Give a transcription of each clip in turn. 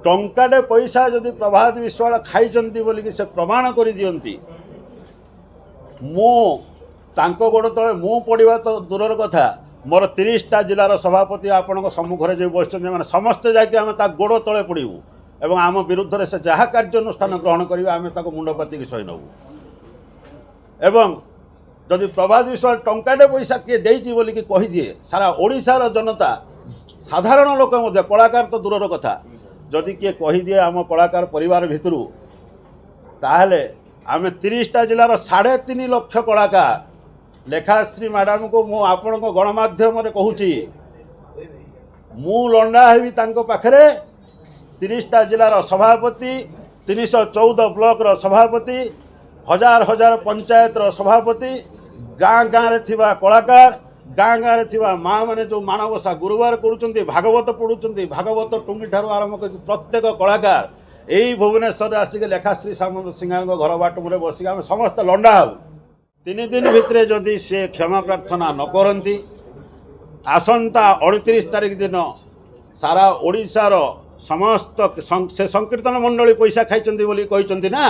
टंकाटे पैसा जदि प्रभात विश्वाल खाई बोलिकी से प्रमाण कर दियंती मु गोड़ तले मु पड़ा तो दूर कथा मोर 30टा जिलार सभापति आपण सम्मुख जो बस मैंने समस्ते जाके गोड़ तले पड़ू एवं आम विरुद्ध से जहाँ कार्यानुष्ठान ग्रहण करेंगे आम मुंडपातिक सही नबू एवं जदि प्रभात विश्वाल टंकाटे पैसा किए देती बोलिकी कहीदिए सारा ओडिशार जनता साधारण लोक कलाकार तो दूर कथा जदि किए कहीदिए आम कलाकार परिवार भितर ताहले आम 30टा जिलार 3.5 लाख कलाकार लेखाश्री मैडम को मु आपण गणमाध्यम कहूँ मु लंडा हेबी तांको पाखरे 30टा जिलार सभापति 314 ब्लॉक सभापति हजार हजार पंचायत सभापति गाँ गाँव रे थिबा कलाकार गाँ गाँव रे थिबा माँ मैंने जो मानवसा गुरुवार करुँच भागवत पढ़ुं भागवत टुंगी ठार आरंभ कर प्रत्येक कलाकार यही भुवनेश्वर आसिक लेखाश्री सामंत सिंह घर बाटमुरे बसिक आम समस्त लंडा हूँ 3 दिन भितर जदि से क्षमा प्रार्थना न करती आसंता 29 तारीख दिन सारा ओडिशार समस्त से संकीर्तन मंडली पैसा खाई ना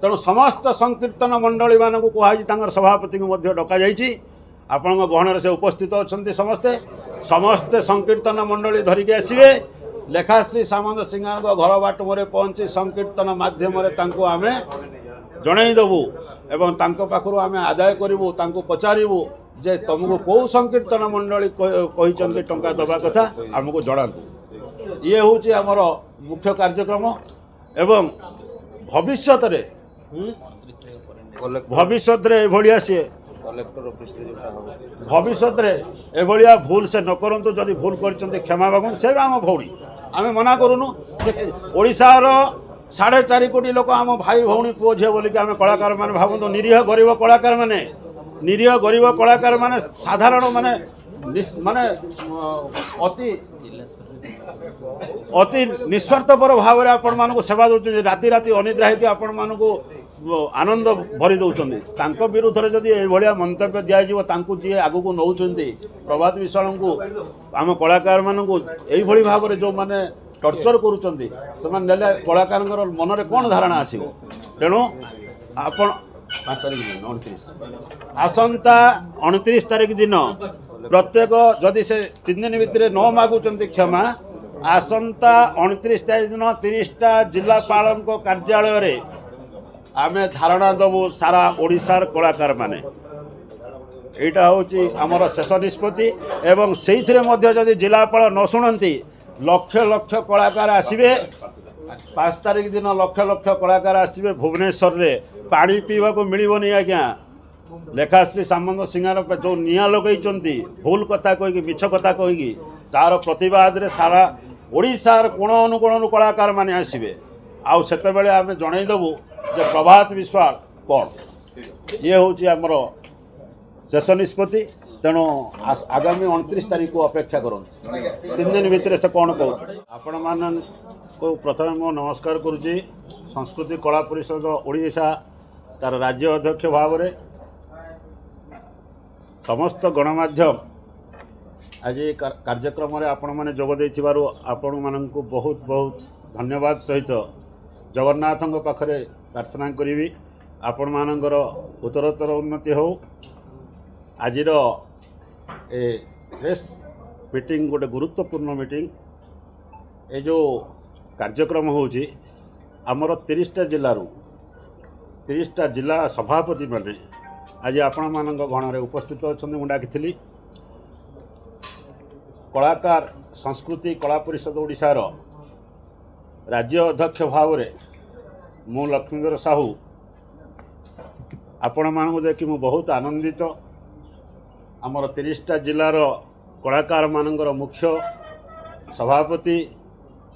तेणु समस्त संकीर्तन मंडली मान कहुई सभापति को डक आपण गहन से उपस्थित अच्छा समस्ते समस्ते संकीर्तन मंडली धरिकी आसवे लेखाश्री सामंत सिंह घर बाटमुरे पहुँची संकीर्तन मध्यम आम जनईदेबू एवं तांको पाखरु आमे आदाय करिवु तांको पचारिवु जे तुमको कौ संकीर्तन मंडली कही टंका दबा कथा आमको जनातु ये हूँ आमर मुख्य कार्यक्रम एवं भविष्य भविष्य सी भविष्य एभलिया भूल से न करंतु जदि भूल कर क्षमा मागुन से आम भौणी आम मना करूनु ओडिशार 4.5 कोटी लोक आम भाई भौणी पुओ झील बोलिक आम कलाकार मैंने भावतु निरीह गरीब कलाकार मैंने निरीह गरीब कलाकार मैंने साधारण माने माने अति अति निस्वार्थपर भाव में आपण मानक सेवा दौरान राति राति अनिद्रा होती आपण मानक आनंद भरी दौरान तांको विरुद्ध जदि ये मंतव्य दिज्व जी आगू नौ प्रभात विश्वाल को आम कलाकार मानक यही भाव में जो माने टर्चर करुँच कलाकार मन में कौन धारणा आसो तेणु आपण 5 तारीख 29 आसंता 29 तारीख दिन प्रत्येक जदि से 3 दिन भितर न मागुंट क्षमा आसंता 29 तारीख दिन 30टा जिलापाल कार्यालय आम धारणा दबू सारा ओडिशार कलाकार माने यहाँ हूँ आमर शेष निष्पत्ति एवं से जदि जिलापाल न शुणती लक्ष लक्ष कलाकार आसवे 5 तारीख दिन लक्ष लक्ष कलाकार आसवे भुवनेश्वर रे पानी पीवा को मिलबनी आज्ञा लेखाश्री सामंत सिंह जो निया लगे भूल कथा कहीकि मिछ कथा कहीकि तार प्रतिवाद रे सारा ओडिशार कोण अनुकोण कलाकार माने आसवे आउ सेते बेले आमे जनईदेबू जे प्रभात विश्वाल कौन ये हूँ आमर शेष निष्पत्ति तेणु आगामी 29 तारीख को अपेक्षा करूँ 3 दिन भितर से कौन कहूँ आपण मान को प्रथम मो नमस्कार करुँची संस्कृति कला परिषद ओडिशा तार राज्य अध्यक्ष भाव में समस्त गणमाध्यम आज कार्यक्रम आपण मैंने जोग देथिबारु आपण माननकु बहुत बहुत धन्यवाद सहित जगन्नाथ पाखरे प्रार्थना करी आपण मानकर उत्तरोत्तर उन्नति हो आजिर ए प्रेस मीटिंग गोटे गुरुत्वपूर्ण मीटिंग ए जो कार्यक्रम होची आमर 30टा जिल्लारू 30टा जिला सभापति माने आज आपण मानक गण में उपस्थित अच्छा मुझे डाकी कलाकार संस्कृति कला परिषद ओडिशार राज्य अध्यक्ष भाव में मु लक्ष्मीधर साहू आपण मानक देखि मु बहुत आनंदित आमर 30टा जिलार कलाकार मानकर मुख्य सभापति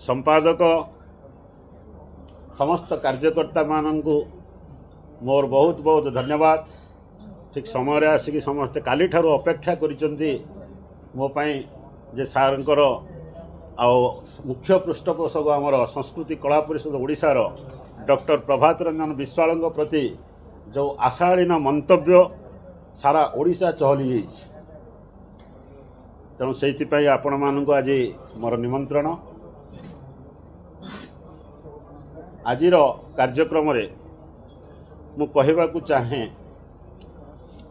संपादक समस्त कार्यकर्ता मानू मोर बहुत बहुत धन्यवाद ठीक समय आसिक समस्ते काली ठारू अपेक्षा करिसेंती मो पई जे सारंकर आ मुख्य पृष्ठपोषक आमर संस्कृति कला परिषद ओडिशार डॉक्टर प्रभात रंजन विश्वाल प्रति जो आशालीन मंतव्य सारा ओडिशा चहली जाइए तेणु से आपण मानक आज मोर निमंत्रण आजिर कार्यक्रम मु कहवाकू चाहे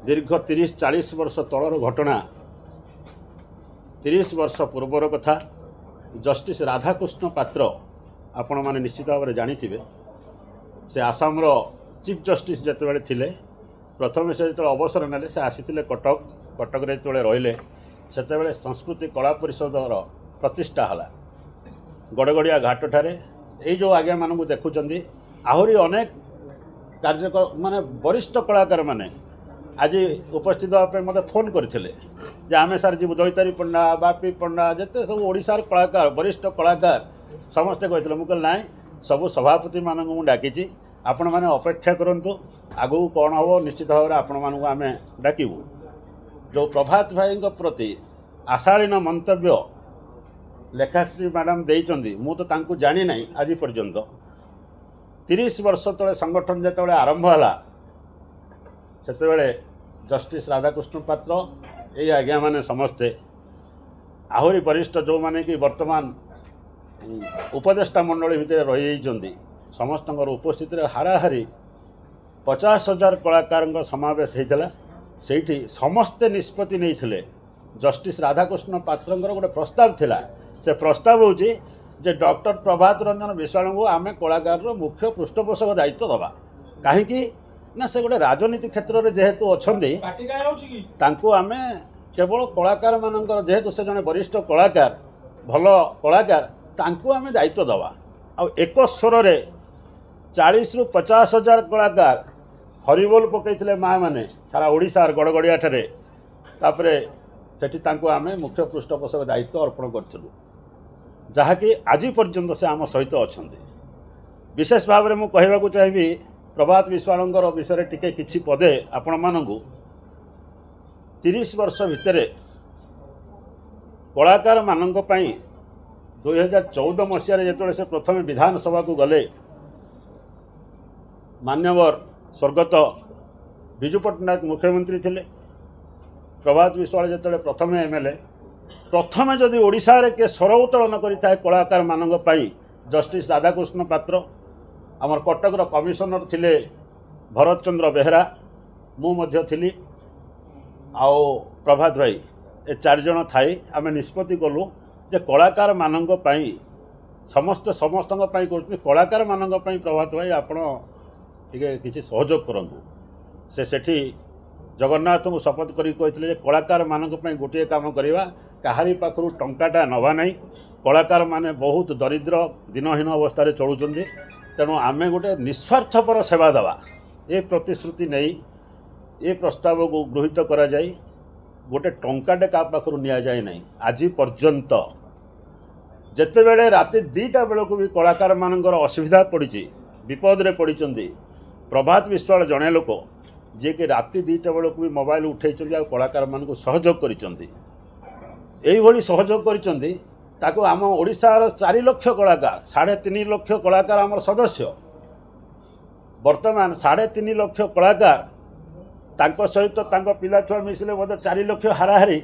दीर्घ 30-40 वर्ष तलर घटना 30 वर्ष पूर्वर कथा। जस्टिस राधाकृष्ण पात्र आपण माने निश्चित भाव में जानिथिबे से आसाम रो चीफ जस्टिस जेतेबेले थिले प्रथम से जो अवसर नेले से आसीथिले कटक रे जेतेबेले रहिले सेतेबेले संस्कृति कला परिषदर प्रतिष्ठा हला गड़गड़िया घाट ठारे ये जो आज्ञा मानू देखुंत आहरी अनेक कार्यक्रम माने वरिष्ठ कलाकार माने आज उपस्थित होगा मत फोन करते आम सार जीव दैतारी पंडा बापी पंडा जिते सब ओडिशार कलाकार वरिष्ठ कलाकार समस्ते कहते मुझे ना सबू सभापति मानक मुझे डाकी आपण मैंने अपेक्षा करूँ आगू कौन हम निश्चित भाव में आपण मानक आम डाकबू जो प्रभात भाई प्रति आशालीन मंतव्य लेखाश्री मैडम देइचंदी मु तो तांकु जानी नहीं आज पर्यंत 30 वर्ष तले संगठन जेतेबेले आरंभ हला सेतेबेले जस्टिस राधाकृष्ण पात्र ये आज्ञा माने समस्ते आहरी वरिष्ठ जो माने कि वर्तमान उपदेष्टा मंडली भितर रही समस्त उपस्थित हाराहारी 50,000 कलाकार समावेश होता से समस्ते निष्पत्ति नहीं जस्टिस राधाकृष्ण पात्र गोटे प्रस्ताव थिला से प्रस्ताव हूँ जे डॉक्टर प्रभात रंजन विश्वाल को आम कलाकार मुख्य पृष्ठपोषक दायित्व दबा कहीं ना से गोटे राजनीति क्षेत्र में जेहेतु अच्छा आम केवल कलाकार मानकर जेहेतु से जड़े वरिष्ठ कलाकार भल कलाकार तांकु आम दायित्व दबा आ एक स्वर 40,000 ରୁ 50,000 कलाकार हरिबोल पकईले माँ मैंने सारा ओडिशार गड़गड़िया ठारे तापरे सेठी तांकु आमे मुख्य पृष्ठपोषक दायित्व अर्पण करूँ जहाँकि आज पर्यंत से आम सहित अच्छा विशेष भाव में मुझे कहवाक चाहिए प्रभात विश्वाल विषय टिके किछि पदे आपण मानू 30 वर्ष भितर कलाकार मानक पई 2014 मसीह जो से प्रथम विधानसभा को गले मान्यवर स्वर्गत विजु पट्टनायक मुख्यमंत्री थिले प्रभात विश्वाल जो प्रथम एमएलए प्रथम जदि ओडिशा रे के स्वर उत्तोलन करिथाय कलाकार मानक पई जस्टिस राधाकृष्ण पात्र आमर कटकर कमिशनर थिले भरत चंद्र बेहरा मु मध्य थिली आओ प्रभात भाई ए 4 जण थाई आम निष्पत्ति कलु जे कलाकार मानक पई समस्त पई कहते कलाकार मानक पई प्रभात भाई आपण टिके किछि सहयोग करंतु से सेठी जगन्नाथ को शपथ करी कहते कलाकार मानक पई गोटे काम करवा काहारी पाखरु टंकाटा नवा नहीं कलाकार माने बहुत दरिद्र दिनहीन अवस्था चलुचंदी तेणु आमे गोटे निस्वार्थपर सेवा देवा ये प्रतिश्रुति नहीं ये प्रस्ताव को गृहीत करा जाए गोटे टंकाटे का पाखरु निया जाए नहीं आज पर्यंत जेतेबेले राति 2टा बेलू भी कलाकार मानकर असुविधा पड़ी विपद रे पड़ी प्रभात विश्वाल जड़े लोक जे कि राति 2टा बेलू भी मोबाइल उठे कलाकार मान सहयोग कर सहयोग कर आम ओडिशार 4 लाख कलाकार 3.5 लाख कलाकार आम सदस्य वर्तमान 3.5 लाख कलाकार तांको सहित तांको पिला छुआ मिसिले बोधे 4 लाख हाराहारी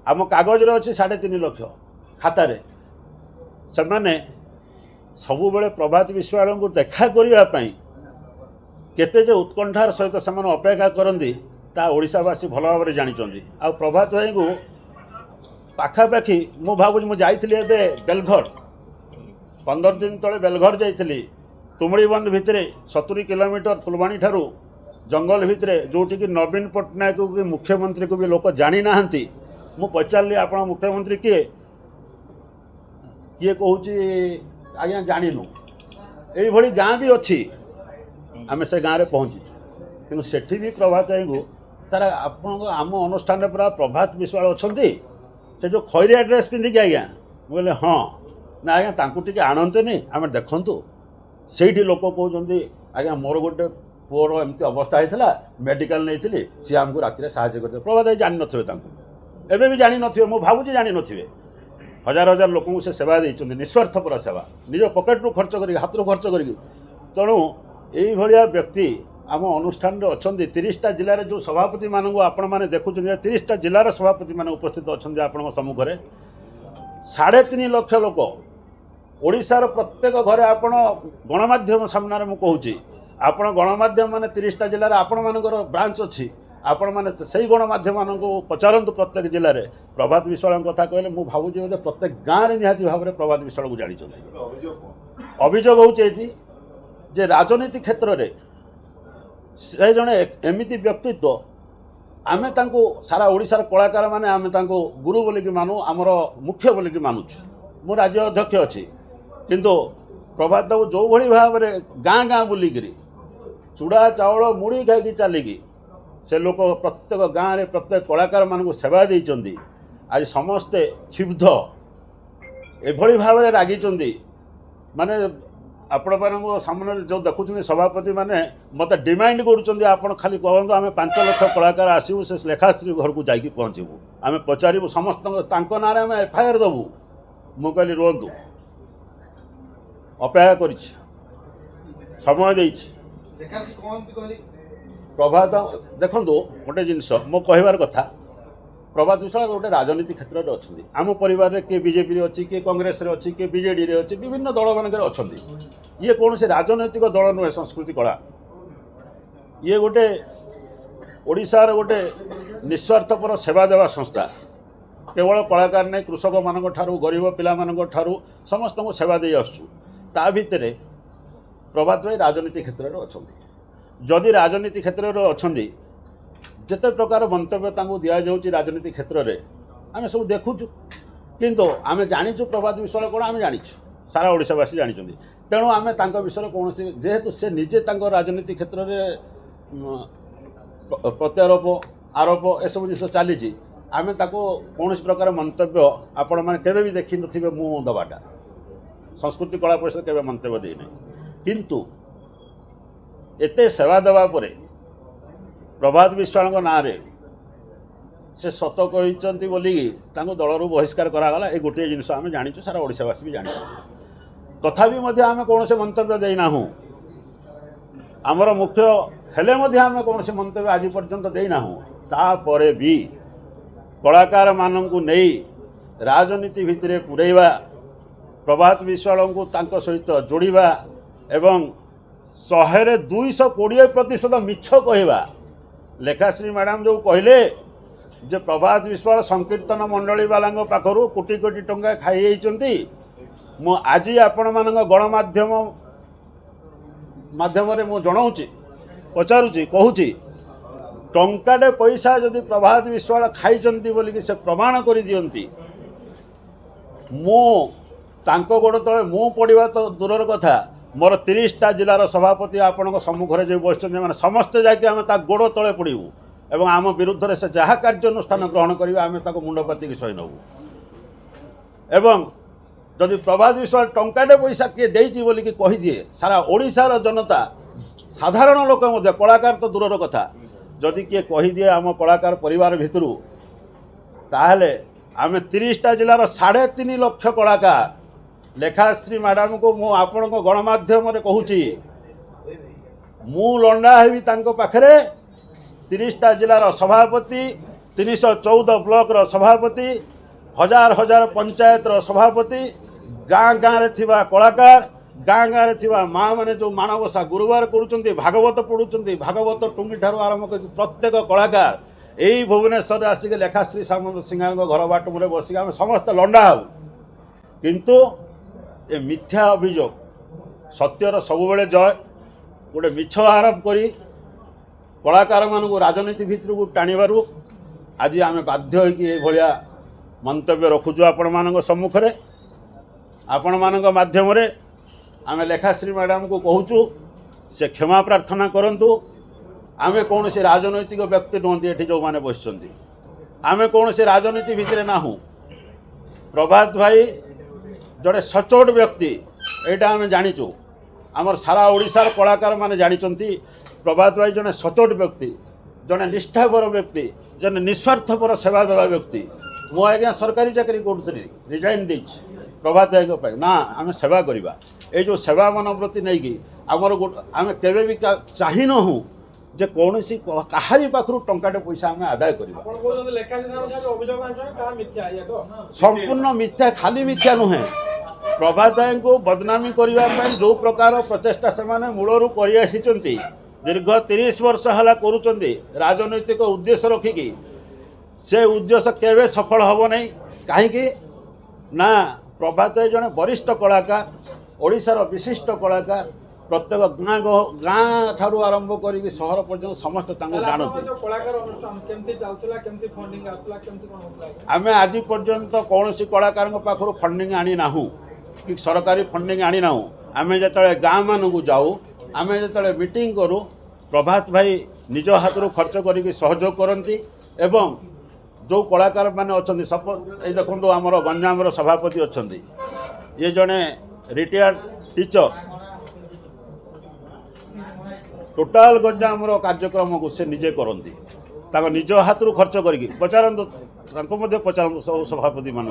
आम कागज रे अच्छी 3.5 लाख खातार से मैंने सबु बेले प्रभात विश्वाल को देखा करने केते जे उत्कंठार सहित से अपेक्षा करती ता ओडिशावासी भल भाव में जानी आ प्रभात भाई को पाखापाखि मु भावुँ मुझे बेलघर 15 दिन तले बेलघर जाइली तुमड़ीबंध भितर 70 किलोमीटर फुलवाणी ठारू जंगल भितर जोटि कि नवीन पट्टनायक को भी मुख्यमंत्री को भी लोक जानी ना मु पचारि आप मुख्यमंत्री किए किए कहूँ आज्ञा जानू ये गाँ भी अच्छी आम से गाँव में पहुँची कि सेठी भी प्रभात भाई को सारा आप आम अनुष्ठान पूरा प्रभात विश्वाल अच्छा से जो खैरिया ड्रेस पिंधिकी आज्ञा बोले हाँ ना आज्ञा तांकु टिके आणते नहीं आम देखूँ से लोक कहते आज्ञा मोर गोटे पुअर एमती अवस्था होता मेडिकल नहीं सी आमको राति साहय करते प्रभात भाई जानी नथिबे एबे भी जानी नथिबे मु भावुची जानी नथिबे हजार हजार लोक से सेवा देइछन्ति निस्वार्थपर सेवा निज पकेट रु खर्च करी हाथ रु खर्च करी तेणु यही भलिया व्यक्ति आम अनुष्ठान रे अछन्ति 30टा जिले में जो सभापति मानक आपण माने देखुछन 30टा जिलार सभापति माने उपस्थित अछन्ति आपण सम्मुख रे 3.5 लाख लोक ओडिशार प्रत्येक घरे आपण गणमाध्यम सामने मु कहूँ आपण गणमाध्यम माने 30टा जिले आपण मानकर ब्रांच अच्छी आपण माने से गणमाध्यम मान पचारतु प्रत्येक जिले में प्रभात विश्वाल कथा कहले मु भावुँ प्रत्येक गाँव में निहाती भाव में प्रभात विश्वाल को जानी अभियोग होती जे राजनीति क्षेत्र में से जड़े एमती व्यक्तित्व आमे तांको सारा ओडिशार कलाकार माने आमे तांको गुरु बोलिकी मानु आमर मुख्य बोलिकी मानुछु मु राज्य अध्यक्ष अच्छी किंतु प्रभात बाबू जो भली भाव में गाँ गाँ बुलिकी चूड़ा चाउल मुड़ी खाई चलिकी से लोक प्रत्येक गाँव में प्रत्येक कलाकार मान को सेवा देइचंदी आज समस्ते क्षुब्ध एभली भाव में रागी माने आपण मान सामने जो देखुं सभापति माने मत डिमांड कर खाली कहतु आम 5 लाख कलाकार आसबू से लेखाश्री घर को जाकि पहुँचबू आम पचारू समस्त ना आम एफआईआर देवु मु कहली रुहतु अपेक्षा कर समय दे प्रभात देखु गोटे जिनस मो कहबार कथा प्रभात विश्वाल गोटे राजनीति क्षेत्र में अच्छा आम परिवार किए बीजेपी अच्छी किए कांग्रेस अच्छी किए बीजेडी अच्छी विभिन्न दल मानक अच्छा ये कौन से राजनैतिक दल नुहे संस्कृति कला ये गोटे ओडिशार गोटे निस्वार्थपर सेवा देवा संस्था केवल कलाकार नहीं कृषक मान गरीब पिला ठारू समस्त को सेवा दे आसुँ ता भितर प्रभात भाई राजनीति क्षेत्र में अच्छा जदि राजनीति क्षेत्र में अच्छा जिते प्रकार मंतव्य दि जाऊँगी राजनीति क्षेत्र में आम सब देखु किंतु आम जाचु प्रभात विश्वाल कौन आम जाचु सारा ओडिशावासी जानी तेणु आम विषय कौन जेहेतु से निजे राजनीति क्षेत्र में प्रत्यारोप आरोप एसबू जिन चली आम कौन प्रकार मंतव्य आपण मैंने केवे भी देखी थे मु दबाटा संस्कृति कला परिषद केवे मंतव्य देना किंतु एते सेवा देवा परे प्रभात विश्वाल ना से सत कहते बोलिकी दलरू बहिष्कार करागला ये गोटे जिनस आम जाचु सारा ओडिशावासी भी जानी तथापि आम कौन से मंतव्य देना आमर मुख्य हेले आम कौन से मंतव्य आज पर्यंत देना तापर भी कलाकार मानू नहीं राजनीति भितर पुरैवा प्रभात विश्वाल को तांको सहित जोड़वा एवं 100-220% मिछ कहवा लेखाश्री मैडम जो कहले जे प्रभात विश्वाल संकीर्तन मंडली वाला पाखर कोटी कोटी टंका खाई मु आज आपण मान गणमाध्यम माध्यम मु जनाऊँच पचारुची कहूँ टंकाटे पैसा जदि प्रभात विश्वाल खाई बोलिकी से प्रमाण कर दियंती मु तांको गोड़ तले मु पड़ा तो दूरर कथा मोर 30टा जिलार सभापति आपण सम्मुखें जो बस मैंने समस्ते जाकि आम गोड़ तले पड़ू एवं आम विरुद्ध से जहाँ कार्यानुष्ठान ग्रहण करेंगे आम मुंडपाति सही नबू एवं जदि प्रभात विश्वाल टंकाटे पैसा किए देती बोलिकी कहीदिए सारा ओडिशार जनता साधारण लोक कलाकार तो दूरर कथा जदि किए कहीदिए आम कलाकार परिवार भितर ताहले आम 30टा जिलार 3.5 लाख कलाकार लेखाश्री मैडम को मु आपण गणमाध्यम कहूँ मु लंडा हेबी तांको पाखरे 30टा जिलार सभापति 314 ब्लॉक सभापति 1000 पंचायत सभापति गाँ गाँव रे थिबा कलाकार गाँ गाँव रे थिबा माँ माने जो माणवसा गुरुवार करुचंती भागवत पढ़ुचंती भागवत टुंगी ठारू आरंभ कर प्रत्येक कलाकार यही भुवनेश्वर आसिक लेखाश्री सामंत सिंह घर बाटमुरे बसिक आम समस्त लंडा हूँ किंतु ए मिथ्या अभियोग सत्यर सबुबले जय गोटे मिछ आरोप करी कलाकार मानू राजनीति भितर को टाणीबारू आज आम बाध्य होया मंतव्य रखुचु आपण मान सम्मुखें आपण मान माध्यम आम लेखाश्री मैडम को कहूँ से क्षमा प्रार्थना करंतु आमे कौन से राजनैतिक व्यक्ति नुहति ये जो मैंने बस आमे कौन से राजनीति भितर ना प्रभात भाई जड़े सचोट व्यक्ति यहाँ आम जाचु आमर सारा ओडिशार कलाकार माने जानी प्रभात भाई जड़े सचोट व्यक्ति जड़े निष्ठापर व्यक्ति जड़े निस्वार्थपर सेवा देवा व्यक्ति मु आज्ञा सरकारी चाकरी करूँ रिजाइन दे प्रभात भाई ना आम सेवा करवा ये जो सेवा मनोवृत्ति नहीं कि आमर आम केवे भी चाही नहूँ जे कौन सी कहारी पाखु टंकाटे पैसा आम आदाय करवा संपूर्ण मिथ्या खाली मिथ्या नुहे प्रभात राय को बदनामी करने जो प्रकार प्रचेषा से मूलरू कर दीर्घ 30 वर्ष है करुँच राजनैतिक उद्देश्य रखिकी से उद्देश्य केवे सफल हम नहीं कहीं ना प्रभात राय जड़े वरिष्ठ कलाकार ओडिशार विशिष्ट कलाकार प्रत्येक गाँ ठारू आरंभ कर सहर पर्यटन समस्ते जानते आम आज पर्यंत कौन कलाकार पाखर फंडिंग आनी ना कि सरकारी फंडिंग आनी ना आम जो गाँ मानू जाऊ आम जो मीटिंग करूँ प्रभात भाई निज हाथ खर्च कर सहयोग करती एवं जो कलाकार मैंने अच्छा ये देखो आमर गंजाम सभापति अच्छा ये जड़े रिटायर्ड टीचर टोटाल गंजाम कार्यक्रम को से निजे करती निज हाथ खर्च करके पचारत पचारत सब सभापति मान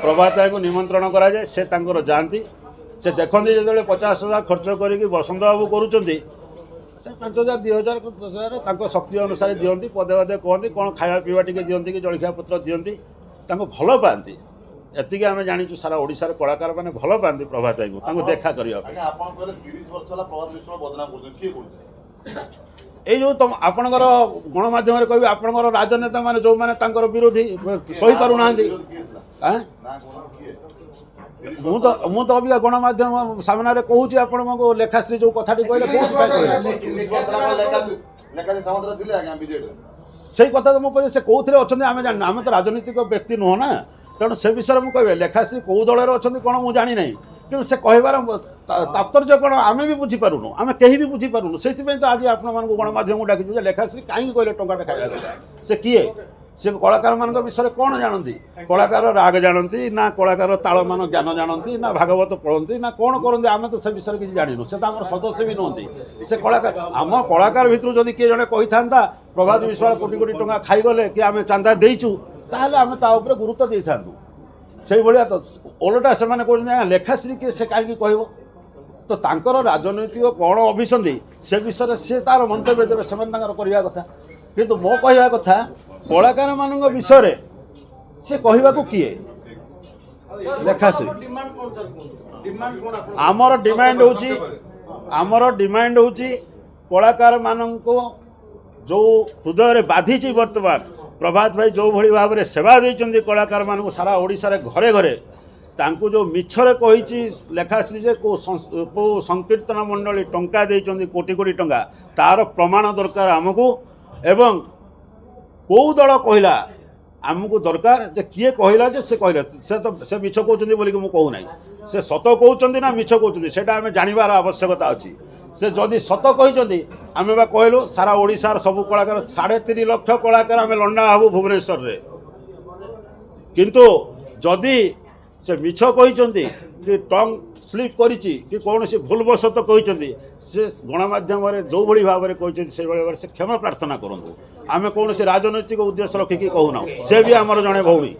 प्रभात राय को निमंत्रण कराए से जाती से देखते जो 50,000 खर्च करके बसंत बाबू करुँच से 5,000 2,000 10,000 शक्ति अनुसार दिखती पदे पदे कहती कौन खाया पीवा टी दिखती कि जलखिया पत्र दिखती भल पाती एति आम जाचु सारा ओडिशार कलाकार मैंने भल पाती प्रभात राय को देखा करने ये जो तुम आपणकर गणमाध्यम कह आपणकर राजनेता मैंने जो मैंने विरोधी सही पारना मुझे अबिका गणमाध्यम सामने कहूँ आपण को लेखाश्री जो कथा कहले से कथा तो मुझे से कौन अच्छा आम जान आम तो राजनीतिक व्यक्ति नुह ना तेणु से विषय में कहे लेखाश्री कौ दल अच्छा कौन मुझे जानी ना कि से कहबार तात्पर्य कौन आम भी बुझीपारूनु आम कहीं भी बुझीपारूनु से तो आज आप गणमाध्यम को डाकिଛୁ लेखाश्री कहीं कहले टंकाटा खाଇବା से किए से कलाकार मान विषय कौन जानती कलाकार राग जानती ना कलाकार ताल मान ज्ञान जानती ना भागवत पढ़ती ना कौन करते आम तो से विषय किसी जानू से तो आम सदस्य भी नुहति से कलाकार आम कलाकार भितर जदि किए जड़े कही था प्रभात विश्वास कोटी कोटी टंका खाईगले कि आम चांदा देचु ताहले आम ता उपरे गुरुत्व दे था से भाया तो ओलटा से कहते लेखाश्री किए से कहीं कह तो तांकर राजनैतिक कौन अभिसंधि से विषय से तार मंतव्य देवे से करवा कथा किंतु मो कहवा कथा कलाकार मान विषय से कहवा को किए लेखाश्री आमर डिमांड हूँ कलाकार मान जो हृदय बाधिची वर्तमान प्रभात भाई जो भली भाव में सेवा देते कलाकार मान सारा ओडिशा रे घरे घरे तांकु जो मिछरे कही लेखाश्री जे को संकीर्तन मंडली टंका देइचंदी कोटी कोटी टंका तार प्रमाण दरकार आमको एवं कौ दल कहला आमको दरकार जे किए कहला जे से कहला से तो से मिछ कहउचंदी बोली कि मु कहू नै से सत कहउचंदी ना मिछ कहउचंदी सेटा आमे जानिबार आवश्यकता अछि से जदि सत कहउचंदी आमे बा कहलु सारा ओडिशार सब कलाकार 3.5 लाख कलाकार आमे लंडा हबु भुवनेश्वर रे किंतु जदि से मिछ कहउचंदी कि टंग स्लीप करिछि कि कौन से भूलवशत कहउचंदी से गणमाध्यम जो भली भाव में कहउचंदी से भाव से क्षमा प्रार्थना करंतु आमे कौन से राजनैतिक उद्देश्य रखिकी कहूना से भी आमर जड़े भौणी।